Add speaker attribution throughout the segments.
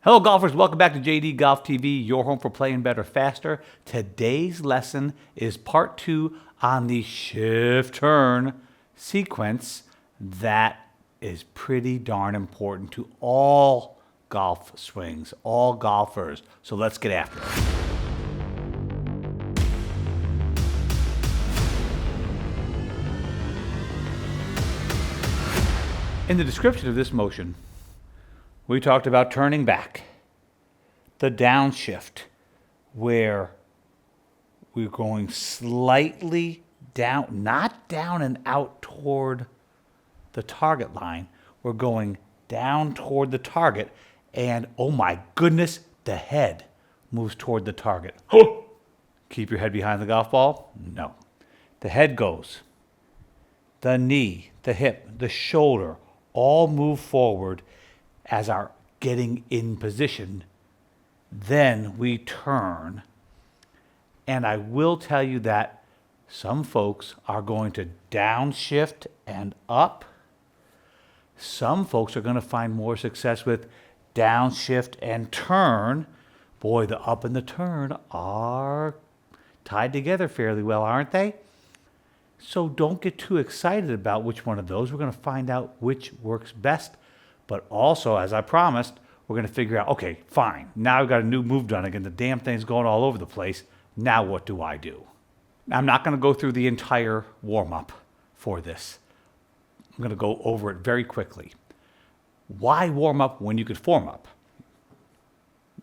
Speaker 1: Hello golfers, welcome back to JD Golf TV, your home for playing better, faster. Today's lesson is part 2 on the ShifTURN sequence that is pretty darn important to all golf swings, all golfers. So let's get after it. In the description of this motion, we talked about turning back, the downshift, where we're going slightly down, not down and out toward the target line. We're going down toward the target, and oh my goodness, the head moves toward the target. Keep your head behind the golf ball? No. The head goes. The knee, the hip, the shoulder all move forward as our getting in position. Then we turn. And I will tell you that some folks are going to downshift and up. Some folks are going to find more success with downshift and turn. Boy, the up and the turn are tied together fairly well, aren't they? So don't get too excited about which one of those. We're going to find out which works best. But also, as I promised, we're going to figure out, okay, fine. Now I've got a new move done again. The damn thing's going all over the place. Now what do I do? I'm not going to go through the entire warm-up for this. I'm going to go over it very quickly. Why warm up when you could form up?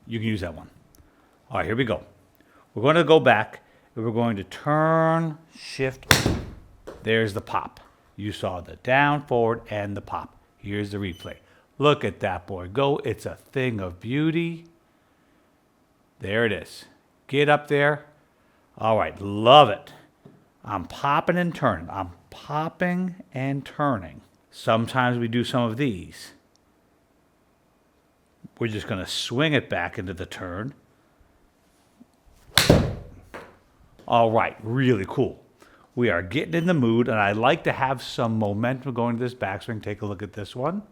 Speaker 1: You can use that one. All right, here we go. We're going to go back, and we're going to turn, shift. There's the pop. You saw the down, forward, and the pop. Here's the replay. Look at that boy go. It's a thing of beauty. There it is. Get up there. All right, love it. I'm popping and turning. I'm popping and turning. Sometimes we do some of these. We're just going to swing it back into the turn. All right, really cool. We are getting in the mood, and I like to have some momentum going to this backswing. Take a look at this one.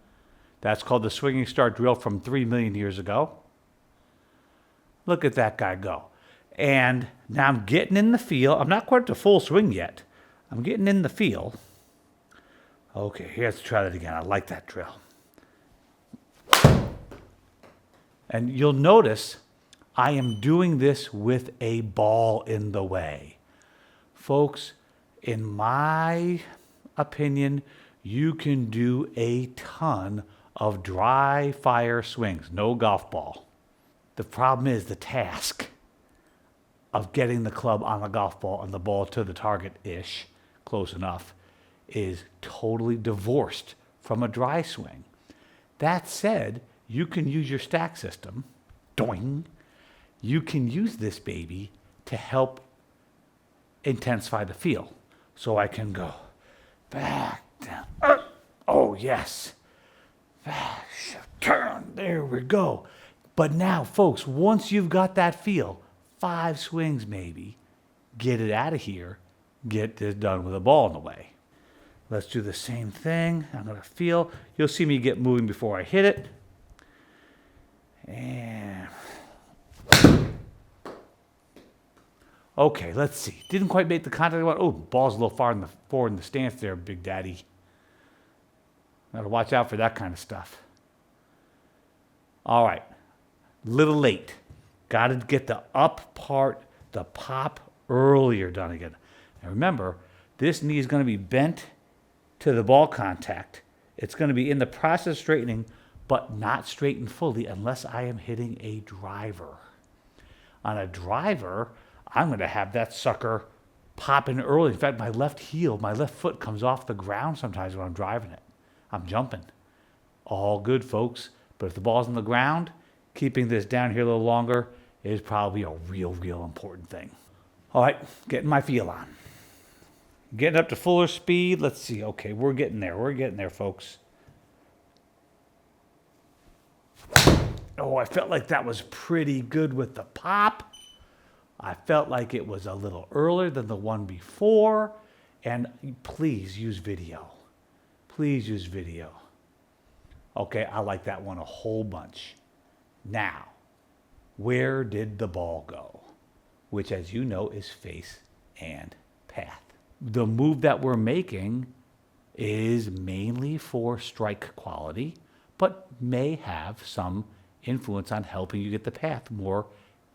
Speaker 1: That's called the swinging start drill from 3 million years ago. Look at that guy go. And now I'm getting in the feel. I'm not quite to full swing yet. I'm getting in the feel. Okay, let's try that again. I like that drill. And you'll notice I am doing this with a ball in the way. Folks, in my opinion, you can do a ton of dry fire swings, no golf ball. The problem is the task of getting the club on the golf ball and the ball to the target-ish, close enough, is totally divorced from a dry swing. That said, you can use your stack system, doing. You can use this baby to help intensify the feel. So I can go back, down, oh yes, back, turn, there we go. But now, folks, once you've got that feel, 5 swings maybe, get it out of here, get this done with a ball in the way. Let's do the same thing. I'm going to feel. You'll see me get moving before I hit it. And okay, let's see. Didn't quite make the contact. Oh, ball's a little far forward in the stance there, Big Daddy. Gotta watch out for that kind of stuff. All right. Little late. Gotta get the up part, the pop earlier done again. And remember, this knee is going to be bent to the ball contact. It's going to be in the process of straightening, but not straightened fully unless I am hitting a driver. On a driver, I'm going to have that sucker pop in early. In fact, my left foot comes off the ground sometimes when I'm driving it. I'm jumping. All good, folks. But if the ball's on the ground, keeping this down here a little longer is probably a real important thing. All right, getting my feel on. Getting up to fuller speed. Let's see. Okay, we're getting there. We're getting there, folks. Oh, I felt like that was pretty good with the pop. I felt like it was a little earlier than the one before. And please use video. Please use video. Okay, I like that one a whole bunch. Now, where did the ball go? Which, as you know, is face and path. The move that we're making is mainly for strike quality, but may have some influence on helping you get the path more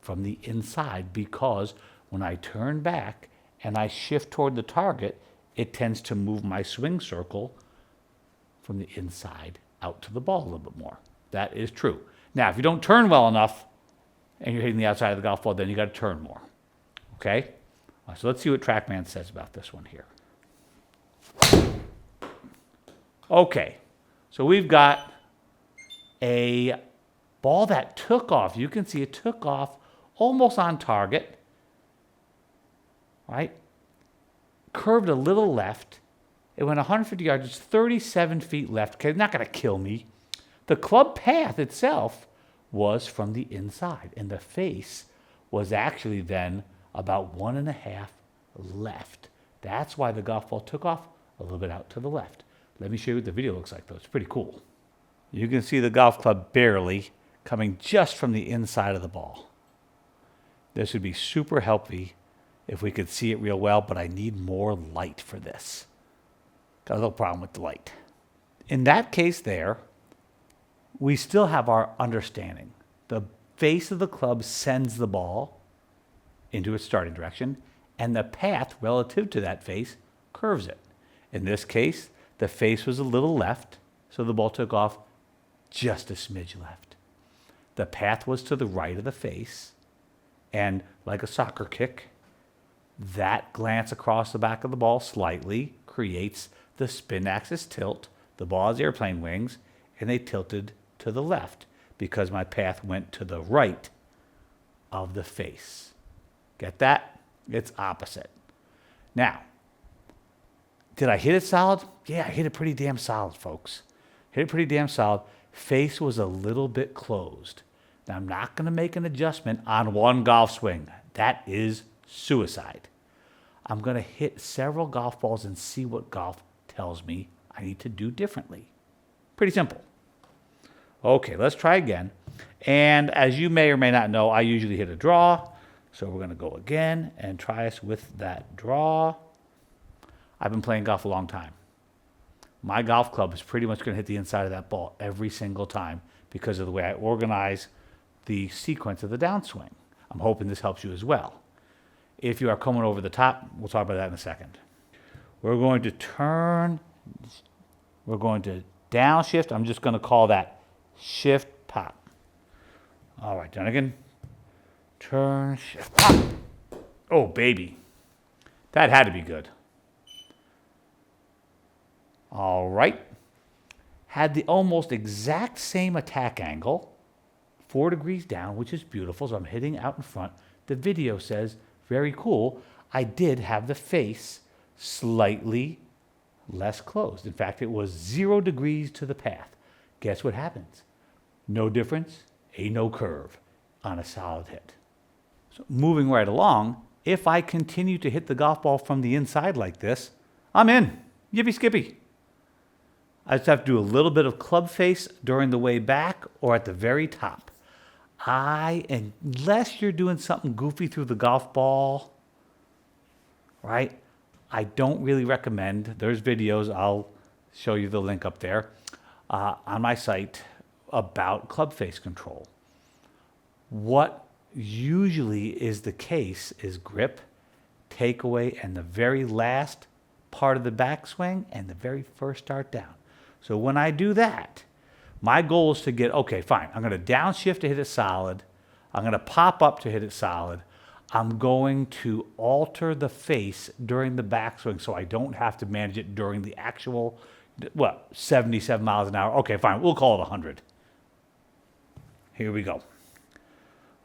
Speaker 1: from the inside, because when I turn back and I shift toward the target, it tends to move my swing circle from the inside out to the ball a little bit more. That is true. Now, if you don't turn well enough and you're hitting the outside of the golf ball, then you got to turn more. Okay? So let's see what TrackMan says about this one here. Okay, so we've got a ball that took off. You can see it took off almost on target, right? Curved a little left. It went 150 yards, it's 37 feet left. Okay, not going to kill me. The club path itself was from the inside, and the face was actually then about 1.5 left. That's why the golf ball took off a little bit out to the left. Let me show you what the video looks like, though. It's pretty cool. You can see the golf club barely coming just from the inside of the ball. This would be super helpful if we could see it real well, but I need more light for this. Got a little problem with the light. In that case there, we still have our understanding. The face of the club sends the ball into its starting direction, and the path relative to that face curves it. In this case, the face was a little left, so the ball took off just a smidge left. The path was to the right of the face, and like a soccer kick, that glance across the back of the ball slightly creates the spin axis tilt. The ball has airplane wings, and they tilted to the left because my path went to the right of the face. Get that? It's opposite. Now, did I hit it solid? Yeah, I hit it pretty damn solid, folks. Hit it pretty damn solid. Face was a little bit closed. Now, I'm not going to make an adjustment on one golf swing. That is suicide. I'm going to hit several golf balls and see what golf tells me I need to do differently. Pretty simple. Okay, let's try again. And as you may or may not know, I usually hit a draw. So we're going to go again and try us with that draw. I've been playing golf a long time. My golf club is pretty much going to hit the inside of that ball every single time because of the way I organize the sequence of the downswing. I'm hoping this helps you as well. If you are coming over the top, we'll talk about that in a second. We're going to turn. We're going to downshift. I'm just going to call that shift pop. All right, Dunigan. Turn, shift, pop. Oh, baby. That had to be good. All right. Had the almost exact same attack angle, 4 degrees down, which is beautiful. So I'm hitting out in front. The video says, very cool. I did have the face slightly less closed. In fact, it was 0 degrees to the path. Guess what happens? No difference, no curve on a solid hit. So moving right along, if I continue to hit the golf ball from the inside like this, I'm in. Yippee skippy. I just have to do a little bit of club face during the way back or at the very top. Unless you're doing something goofy through the golf ball, right? I don't really recommend. There's videos, I'll show you the link up there on my site about club face control. What usually is the case is grip, takeaway, and the very last part of the backswing and the very first start down. So when I do that, my goal is to get, okay, fine, I'm going to downshift to hit it solid. I'm going to pop up to hit it solid. I'm going to alter the face during the backswing so I don't have to manage it during the actual, 77 miles an hour. Okay, fine, we'll call it 100. Here we go.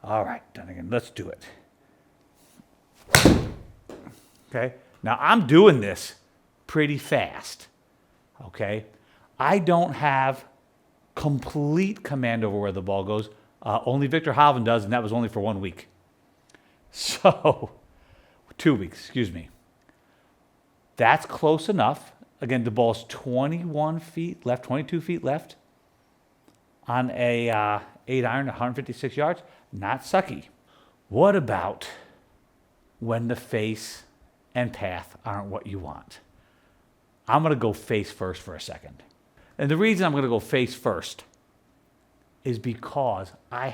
Speaker 1: All right, Dunigan, let's do it. Okay, now I'm doing this pretty fast, okay? I don't have complete command over where the ball goes. Only Victor Hovland does, and that was only for 1 week. So, 2 weeks, excuse me. That's close enough. Again, the ball's 21 feet left, 22 feet left on a 8 iron, 156 yards, not sucky. What about when the face and path aren't what you want? I'm going to go face first for a second. And the reason I'm going to go face first is because I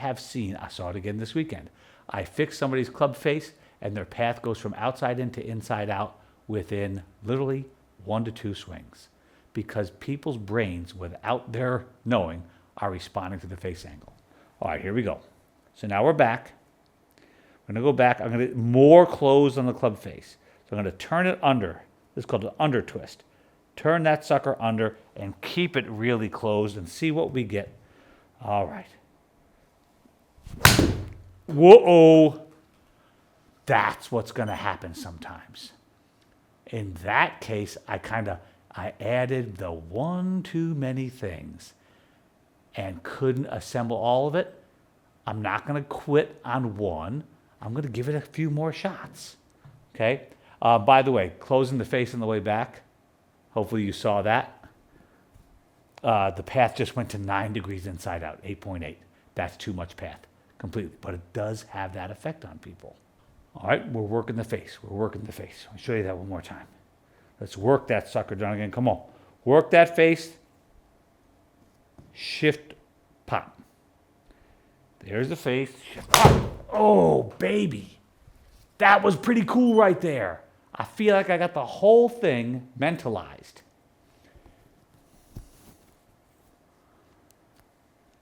Speaker 1: saw it again this weekend. I fixed somebody's club face and their path goes from outside in to inside out within literally 1 to 2 swings, because people's brains, without their knowing, are responding to the face angle. All right, here we go. So now we're back. I'm going to go back. I'm going to get more closed on the club face. So I'm going to turn it under. This is called an under twist. Turn that sucker under and keep it really closed and see what we get. All right. Whoa. That's what's going to happen sometimes. In that case, I added the one too many things and couldn't assemble all of it. I'm not going to quit on one. I'm going to give it a few more shots. Okay? By the way, closing the face on the way back, hopefully you saw that. The path just went to 9 degrees inside out, 8.8. That's too much path, completely. But it does have that effect on people. All right, we're working the face. I'll show you that one more time. Let's work that sucker down again. Come on. Work that face. Shift, pop. There's the face. Shift, pop. Oh, baby. That was pretty cool right there. I feel like I got the whole thing mentalized.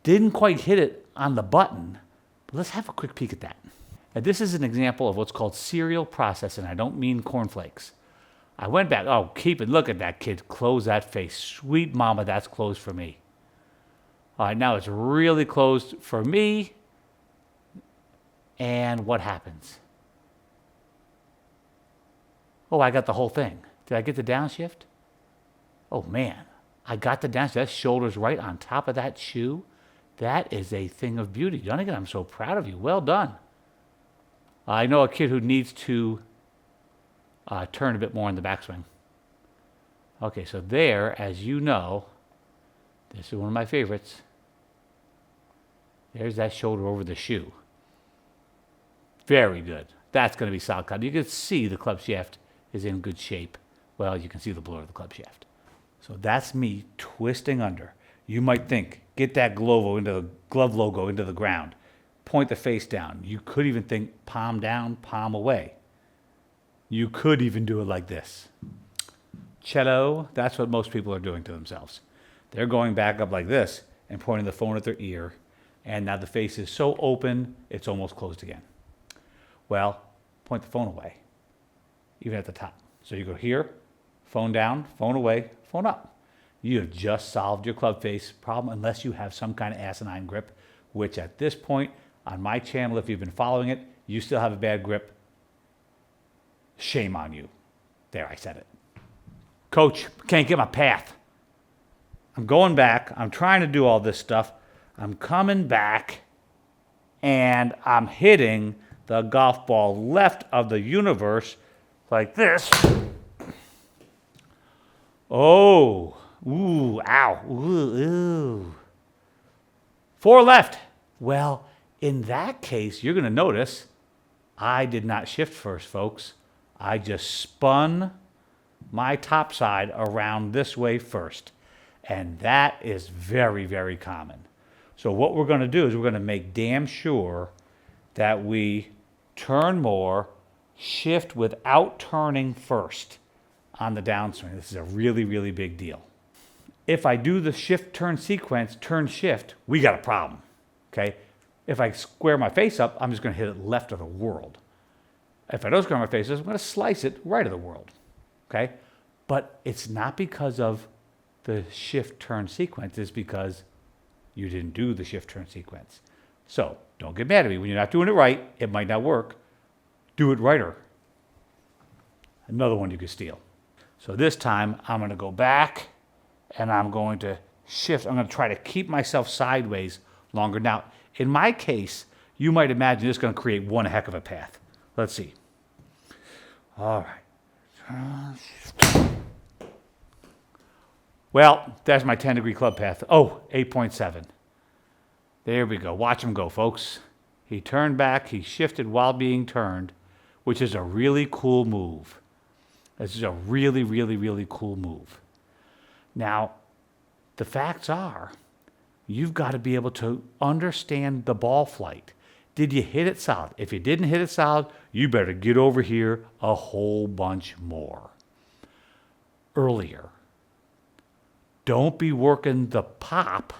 Speaker 1: Didn't quite hit it on the button, but let's have a quick peek at that. And this is an example of what's called serial processing. I don't mean cornflakes. I went back. Oh, keep it. Look at that kid. Close that face. Sweet mama, that's closed for me. All right, now it's really closed for me. And what happens? Oh, I got the whole thing. Did I get the downshift? Oh, man. I got the downshift. That shoulder's right on top of that shoe. That is a thing of beauty. Dunigan, I'm so proud of you. Well done. I know a kid who needs to turn a bit more in the backswing. Okay, so there, as you know, this is one of my favorites. There's that shoulder over the shoe. Very good. That's going to be solid cut. You can see the club shaft is in good shape. Well, you can see the blur of the club shaft. So that's me twisting under. You might think, get that glove logo into the ground. Point the face down. You could even think palm down, palm away. You could even do it like this. Cello, that's what most people are doing to themselves. They're going back up like this and pointing the phone at their ear, and now the face is so open, it's almost closed again. Well, point the phone away, even at the top. So you go here, phone down, phone away, phone up. You have just solved your club face problem, unless you have some kind of asinine grip, which at this point on my channel, if you've been following it, you still have a bad grip. Shame on you. There, I said it. Coach, can't get my path. I'm going back. I'm trying to do all this stuff. I'm coming back, and I'm hitting the golf ball left of the universe like this. Oh, ooh, ow, ooh, ooh. 4 left. Well, in that case, you're going to notice I did not shift first, folks. I just spun my top side around this way first. And that is very, very common. So what we're going to do is we're going to make damn sure that we turn more, shift without turning first on the downswing. This is a really, really big deal. If I do the shift, turn sequence, turn, shift, we got a problem, okay? If I square my face up, I'm just going to hit it left of the world. If I don't square my face up, I'm going to slice it right of the world, okay? But it's not because of the shift, turn sequence. It's because you didn't do the shift, turn sequence. So don't get mad at me. When you're not doing it right, it might not work. Do it righter. Another one you could steal. So this time, I'm going to go back, and I'm going to shift. I'm going to try to keep myself sideways longer. Now, in my case, you might imagine this is going to create one heck of a path. Let's see. All right. Well, that's my 10-degree club path. Oh, 8.7. There we go. Watch him go, folks. He turned back. He shifted while being turned, which is a really cool move. This is a really, really, really cool move. Now, the facts are, you've got to be able to understand the ball flight. Did you hit it solid? If you didn't hit it solid, you better get over here a whole bunch more. Earlier. Don't be working the pop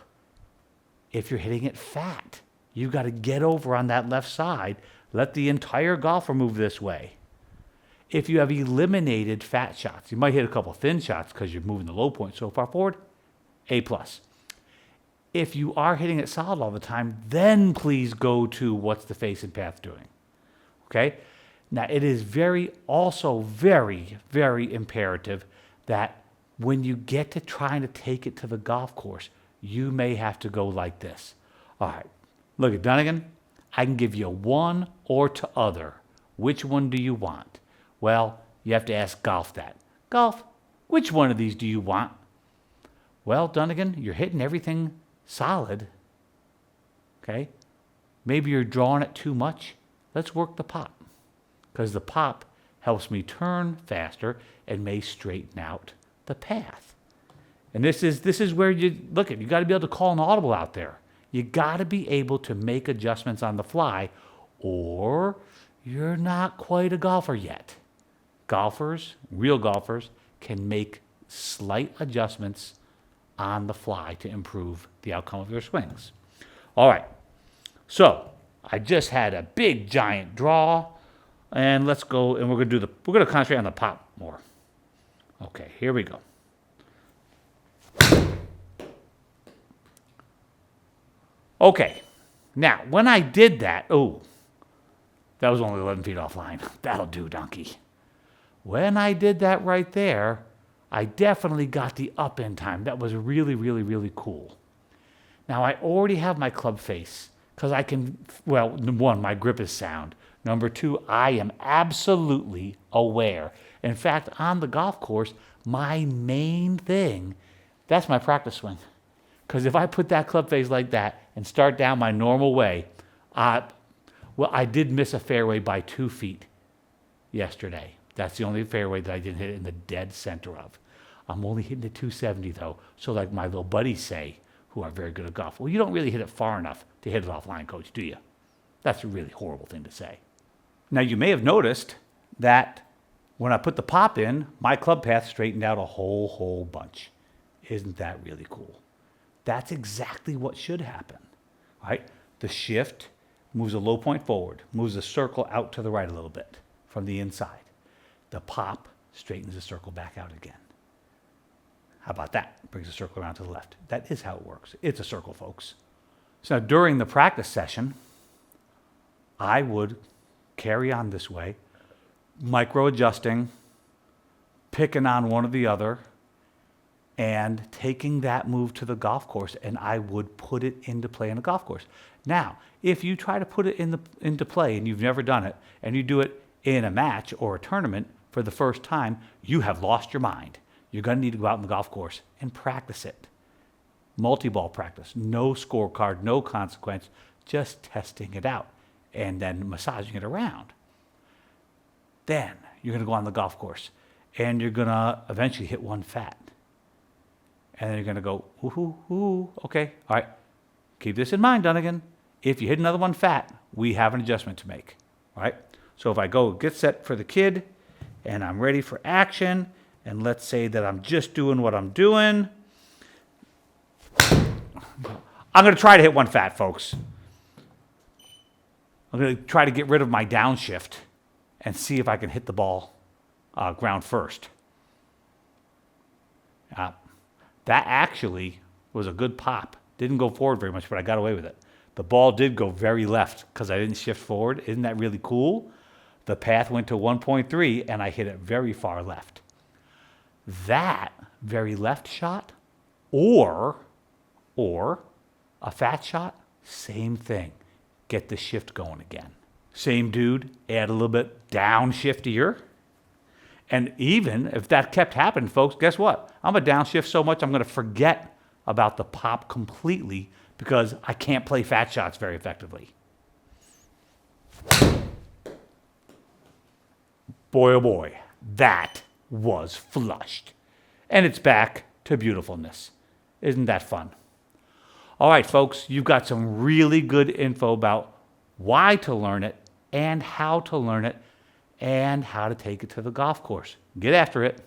Speaker 1: if you're hitting it fat. You've got to get over on that left side. Let the entire golfer move this way. If you have eliminated fat shots, you might hit a couple thin shots because you're moving the low point so far forward, A+. If you are hitting it solid all the time, then please go to what's the face and path doing. Okay? Now, it is also very, very imperative that when you get to trying to take it to the golf course, you may have to go like this. All right, look at Dunigan. I can give you one or t'other. Which one do you want? Well, you have to ask Golf that. Golf, which one of these do you want? Well, Dunigan, you're hitting everything solid. Okay? Maybe you're drawing it too much. Let's work the pop. Because the pop helps me turn faster and may straighten out the path. And this is where you look at. You got to be able to call an audible out there. You got to be able to make adjustments on the fly, or you're not quite a golfer yet. Golfers, real golfers, can make slight adjustments on the fly to improve the outcome of their swings. All right. So I just had a big giant draw, and let's go. And we're going to concentrate on the pop more. Okay, here we go. Okay, now when I did that, that was only 11 feet offline. That'll do, donkey. When I did that right there, I definitely got the up in time. That was really, really, really cool. Now I already have my club face because I can, well, one, my grip is sound. Number two, I am absolutely aware. In fact, on the golf course, my main thing, that's my practice swing. Because if I put that club face like that and start down my normal way, I did miss a fairway by 2 feet yesterday. That's the only fairway that I didn't hit it in the dead center of. I'm only hitting it 270 though. So like my little buddies say, who are very good at golf, well, you don't really hit it far enough to hit it offline, coach, do you? That's a really horrible thing to say. Now you may have noticed that when I put the pop in, my club path straightened out a whole bunch. Isn't that really cool? That's exactly what should happen, right? The shift moves a low point forward, moves the circle out to the right a little bit from the inside. The pop straightens the circle back out again. How about that? Brings the circle around to the left. That is how it works. It's a circle, folks. So during the practice session, I would carry on this way, micro adjusting, picking on one or the other, and taking that move to the golf course, and I would put it into play on the golf course. Now, if you try to put it into play and you've never done it, and you do it in a match or a tournament for the first time, you have lost your mind. You're going to need to go out on the golf course and practice it. Multi-ball practice, no scorecard, no consequence, just testing it out and then massaging it around. Then you're going to go on the golf course and you're going to eventually hit one fat. And then you're going to go, ooh, okay, all right. Keep this in mind, Dunigan. If you hit another one fat, we have an adjustment to make, all right? So if I go get set for the kid and I'm ready for action, and let's say that I'm just doing what I'm doing, I'm going to try to hit one fat, folks. I'm going to try to get rid of my downshift and see if I can hit the ball ground first. That actually was a good pop. Didn't go forward very much, but I got away with it. The ball did go very left because I didn't shift forward. Isn't that really cool? The path went to 1.3 and I hit it very far left. That very left shot or a fat shot, same thing. Get the shift going again. Same dude, add a little bit downshiftier. And even if that kept happening, folks, guess what? I'm going to downshift so much I'm going to forget about the pop completely because I can't play fat shots very effectively. Boy, oh boy, that was flushed. And it's back to beautifulness. Isn't that fun? All right, folks, you've got some really good info about why to learn it and how to learn it and how to take it to the golf course. Get after it.